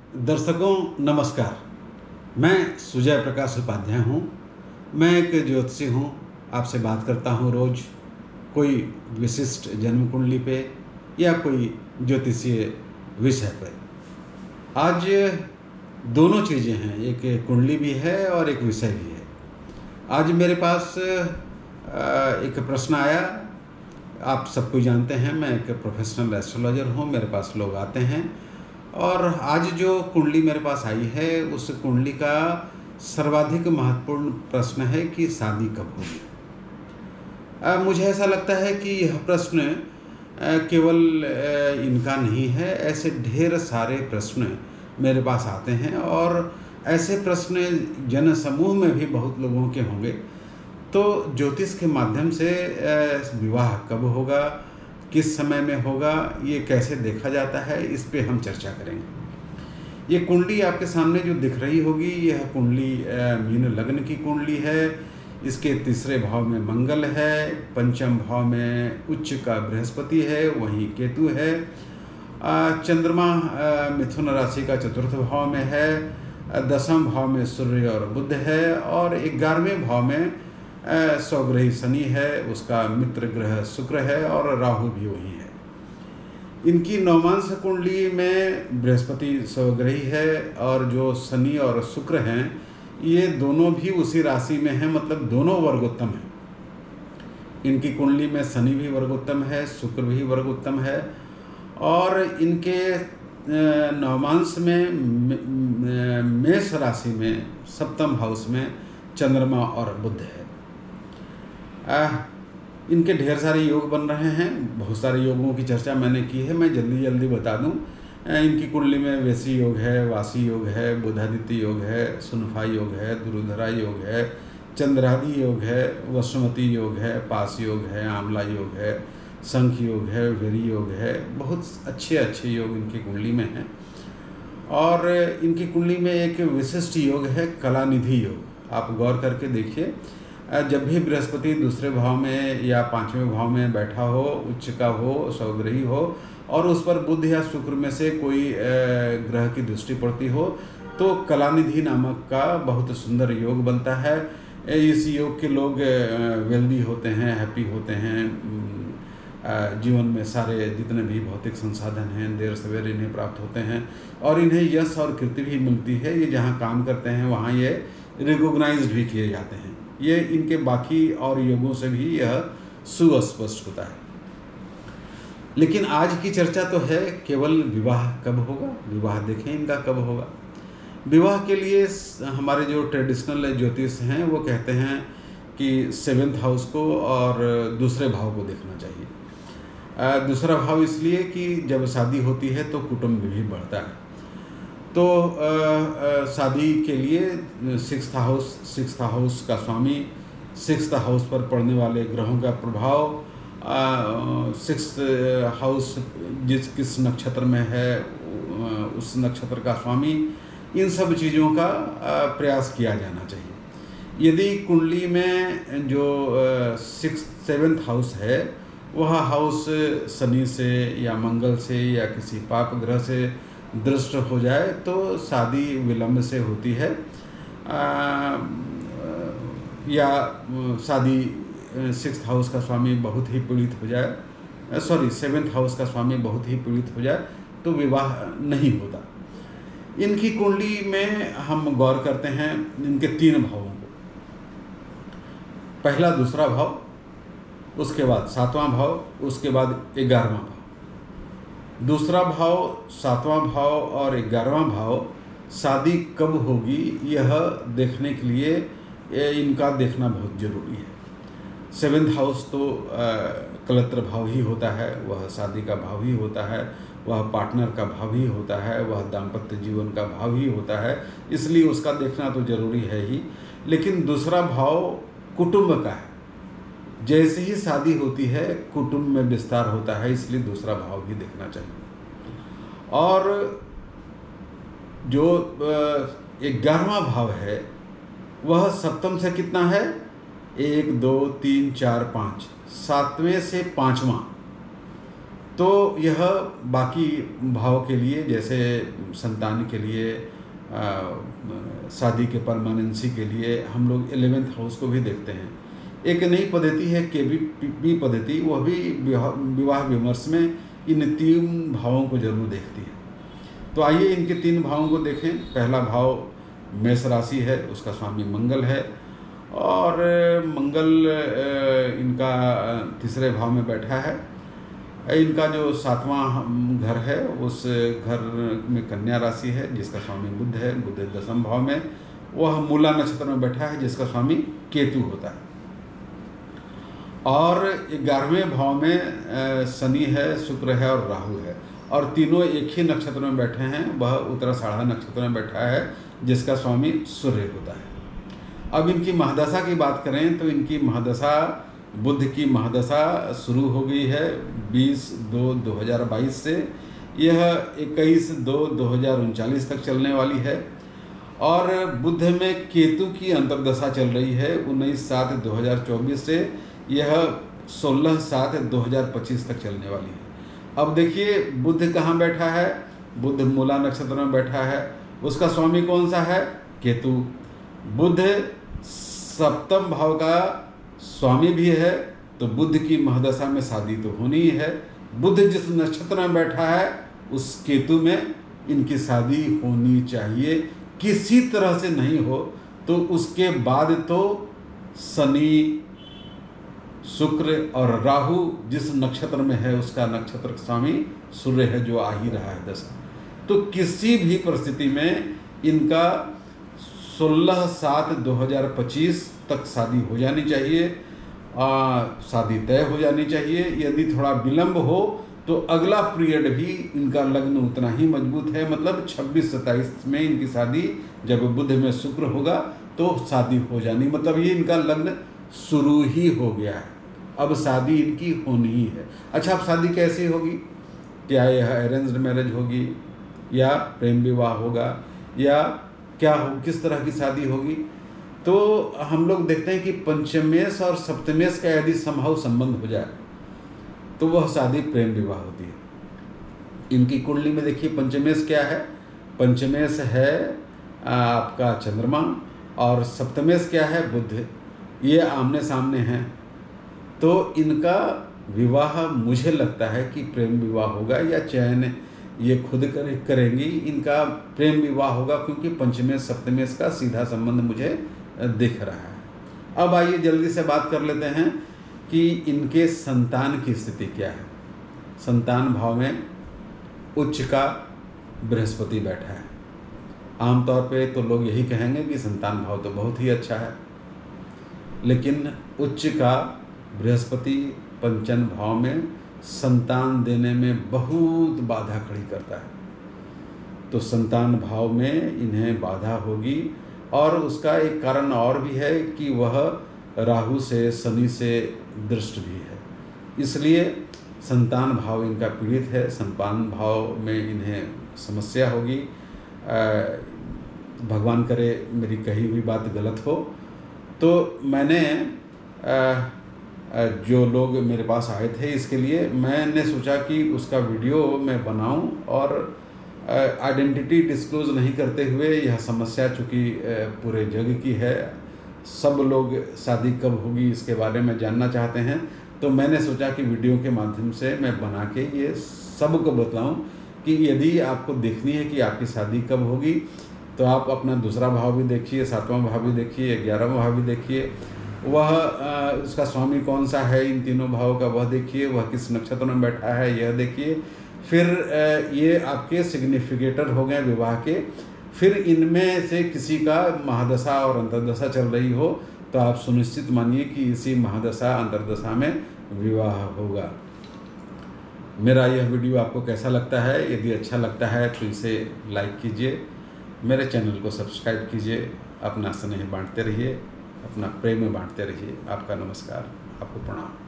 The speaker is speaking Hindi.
दर्शकों नमस्कार। मैं सुजय प्रकाश उपाध्याय हूँ। मैं एक ज्योतिषी हूँ। आपसे बात करता हूँ रोज़ कोई विशिष्ट जन्म कुंडली पे या कोई ज्योतिषीय विषय पर। आज दोनों चीज़ें हैं, एक कुंडली भी है और एक विषय भी है। आज मेरे पास एक प्रश्न आया। आप सबको जानते हैं, मैं एक प्रोफेशनल एस्ट्रोलॉजर हूँ। मेरे पास लोग आते हैं और आज जो कुंडली मेरे पास आई है उस कुंडली का सर्वाधिक महत्वपूर्ण प्रश्न है कि शादी कब होगी। मुझे ऐसा लगता है कि यह प्रश्न केवल इनका नहीं है, ऐसे ढेर सारे प्रश्न मेरे पास आते हैं और ऐसे प्रश्न जन समूह में भी बहुत लोगों के होंगे। तो ज्योतिष के माध्यम से विवाह कब होगा, किस समय में होगा, ये कैसे देखा जाता है, इस पे हम चर्चा करेंगे। ये कुंडली आपके सामने जो दिख रही होगी, यह कुंडली मीन लग्न की कुंडली है। इसके तीसरे भाव में मंगल है, पंचम भाव में उच्च का बृहस्पति है, वहीं केतु है। चंद्रमा मिथुन राशि का चतुर्थ भाव में है, दसम भाव में सूर्य और बुध है और 11वें भाव में स्वग्रही शनि है, उसका मित्र ग्रह शुक्र है और राहु भी वही है। इनकी नवमांश कुंडली में बृहस्पति स्वग्रही है और जो शनि और शुक्र हैं ये दोनों भी उसी राशि में हैं, मतलब दोनों वर्गोत्तम हैं। इनकी कुंडली में शनि भी वर्गोत्तम है, शुक्र भी वर्गोत्तम है और इनके नवमांश में मेष राशि में सप्तम हाउस में चंद्रमा और बुध है। इनके ढेर सारे योग बन रहे हैं। बहुत सारे योगों की चर्चा मैंने की है, मैं जल्दी बता दूं। इनकी कुंडली में वैसी योग है, वासी योग है, बुधादित्य योग है, सुनफा योग है, दुरुधरा योग है, चंद्रादि योग है, वसुमती योग है, पास योग है, आंवला योग है, शंख योग है, वेरी योग है। बहुत अच्छे योग इनकी कुंडली में हैं। और इनकी कुंडली में एक विशिष्ट योग है कलानिधि योग। आप गौर करके देखिए, जब भी बृहस्पति दूसरे भाव में या 5वें भाव में बैठा हो, उच्च का हो, स्वग्रही हो और उस पर बुध या शुक्र में से कोई ग्रह की दृष्टि पड़ती हो तो कलानिधि नामक का बहुत सुंदर योग बनता है। इस योग के लोग वेल्दी होते हैं, हैप्पी होते हैं। जीवन में सारे जितने भी भौतिक संसाधन हैं देर सवेर इन्हें प्राप्त होते हैं और इन्हें यश और कीर्ति भी मिलती है। ये जहाँ काम करते हैं वहाँ ये रिकॉग्नाइज्ड भी किए जाते हैं। ये इनके बाकी और योगों से भी यह सुस्पष्ट होता है। लेकिन आज की चर्चा तो है केवल विवाह कब होगा। विवाह देखें इनका कब होगा। विवाह के लिए हमारे जो ट्रेडिशनल ज्योतिष हैं वो कहते हैं कि 7th हाउस को और दूसरे भाव को देखना चाहिए। दूसरा भाव इसलिए कि जब शादी होती है तो कुटुंब भी बढ़ता है। तो शादी के लिए 6th हाउस का स्वामी, 6th हाउस पर पड़ने वाले ग्रहों का प्रभाव, 6th हाउस किस नक्षत्र में है उस नक्षत्र का स्वामी, इन सब चीज़ों का प्रयास किया जाना चाहिए। यदि कुंडली में जो 7th हाउस है वह हाउस शनि से या मंगल से या किसी पाप ग्रह से दृष्ट हो जाए तो शादी विलंब से होती है। या शादी 6th हाउस का स्वामी बहुत ही पीड़ित हो जाए, 7th हाउस का स्वामी बहुत ही पीड़ित हो जाए तो विवाह नहीं होता। इनकी कुंडली में हम गौर करते हैं इनके 3 भावों को। पहला दूसरा भाव, उसके बाद 7वां भाव, उसके बाद 11वां भाव। दूसरा भाव, 7वां भाव और 11वां भाव शादी कब होगी यह देखने के लिए इनका देखना बहुत ज़रूरी है। 7th हाउस तो कलत्र भाव ही होता है, वह शादी का भाव ही होता है, वह पार्टनर का भाव ही होता है, वह दाम्पत्य जीवन का भाव ही होता है, इसलिए उसका देखना तो ज़रूरी है ही। लेकिन दूसरा भाव कुटुंब का है। जैसे ही शादी होती है कुटुंब में विस्तार होता है, इसलिए दूसरा भाव भी देखना चाहिए। और जो 11वां भाव है वह सप्तम से कितना है, 1 2 3 4 5, 7वें से 5वां तो यह बाकी भाव के लिए, जैसे संतान के लिए, शादी के परमानेंसी के लिए हम लोग 11th हाउस को भी देखते हैं। एक नई पद्धति है KBP पद्धति, वह भी विवाह विमर्श में इन 3 भावों को जरूर देखती है। तो आइए इनके 3 भावों को देखें। पहला भाव मेष राशि है, उसका स्वामी मंगल है, और मंगल इनका 3रे भाव में बैठा है। इनका जो 7वां घर है, उस घर में कन्या राशि है, जिसका स्वामी बुध है। बुध 10वें भाव में, वह मूला नक्षत्र में बैठा है, जिसका स्वामी केतु होता है। और 11वें भाव में शनि है, शुक्र है और राहु है, और तीनों एक ही नक्षत्र में बैठे हैं। वह उत्तराषाढ़ा नक्षत्र में बैठा है, जिसका स्वामी सूर्य होता है। अब इनकी महादशा की बात करें तो इनकी महादशा, बुध की महादशा शुरू हो गई है 20/2/2022 से। यह 21/2/2039 तक चलने वाली है। और बुध में केतु की अंतर्दशा चल रही है 19/7/2024 से। यह 16/7/2025 तक चलने वाली है। अब देखिए बुध कहाँ बैठा है। बुध मूला नक्षत्र में बैठा है, उसका स्वामी कौन सा है? केतु। बुध 7वें भाव का स्वामी भी है, तो बुध की महादशा में शादी तो होनी ही है। बुध जिस नक्षत्र में बैठा है, उस केतु में इनकी शादी होनी चाहिए। किसी तरह से नहीं हो तो उसके बाद तो शनि, शुक्र और राहु जिस नक्षत्र में है, उसका नक्षत्र स्वामी सूर्य है, जो आ ही रहा है दशा। तो किसी भी परिस्थिति में इनका 16/7/2025 तक शादी हो जानी चाहिए, शादी तय हो जानी चाहिए। यदि थोड़ा विलंब हो तो अगला पीरियड भी इनका लग्न उतना ही मजबूत है, मतलब 26-27 में इनकी शादी, जब बुध में शुक्र होगा तो शादी हो जानी, मतलब ये इनका लग्न शुरू ही हो गया है। अब शादी इनकी होनी ही है। अच्छा, अब शादी कैसी होगी? क्या यह अरेंज्ड मैरिज होगी या प्रेम विवाह होगा या क्या हो, किस तरह की शादी होगी? तो हम लोग देखते हैं कि पंचमेश और सप्तमेश का यदि संभव संबंध हो जाए तो वह शादी प्रेम विवाह होती है। इनकी कुंडली में देखिए पंचमेश क्या है। पंचमेश है आपका चंद्रमा, और सप्तमेश क्या है? बुध। ये आमने सामने हैं, तो इनका विवाह मुझे लगता है कि प्रेम विवाह होगा, या चयन ये खुद करेंगी। इनका प्रेम विवाह होगा, क्योंकि पंचमेश सप्तमेश का सीधा संबंध मुझे दिख रहा है। अब आइए जल्दी से बात कर लेते हैं कि इनके संतान की स्थिति क्या है। संतान भाव में उच्च का बृहस्पति बैठा है। आमतौर पे तो लोग यही कहेंगे कि संतान भाव तो बहुत ही अच्छा है, लेकिन उच्च का बृहस्पति पंचम भाव में संतान देने में बहुत बाधा खड़ी करता है। तो संतान भाव में इन्हें बाधा होगी, और उसका एक कारण और भी है कि वह राहु से, शनि से दृष्ट भी है, इसलिए संतान भाव इनका पीड़ित है। संतान भाव में इन्हें समस्या होगी। भगवान करे मेरी कही हुई बात गलत हो। तो मैंने जो लोग मेरे पास आए थे, इसके लिए मैंने सोचा कि उसका वीडियो मैं बनाऊं, और आइडेंटिटी डिस्क्लोज नहीं करते हुए, यह समस्या चूँकि पूरे जग की है, सब लोग शादी कब होगी इसके बारे में जानना चाहते हैं, तो मैंने सोचा कि वीडियो के माध्यम से मैं बना के ये सबको बताऊं कि यदि आपको देखनी है कि आपकी शादी कब होगी, तो आप अपना दूसरा भाव भी देखिए, 7वां भाव भी देखिए, 11वां भाव भी देखिए, वह उसका स्वामी कौन सा है इन तीनों भावों का, वह देखिए, वह किस नक्षत्र में बैठा है यह देखिए। फिर ये आपके सिग्निफिकेटर हो गए विवाह के। फिर इनमें से किसी का महादशा और अंतर्दशा चल रही हो तो आप सुनिश्चित मानिए कि इसी महादशा अंतर्दशा में विवाह होगा। मेरा यह वीडियो आपको कैसा लगता है? यदि अच्छा लगता है तो इसे लाइक कीजिए, मेरे चैनल को सब्सक्राइब कीजिए, अपना स्नेह बांटते रहिए, अपना प्रेम बांटते रहिए। आपका नमस्कार, आपको प्रणाम।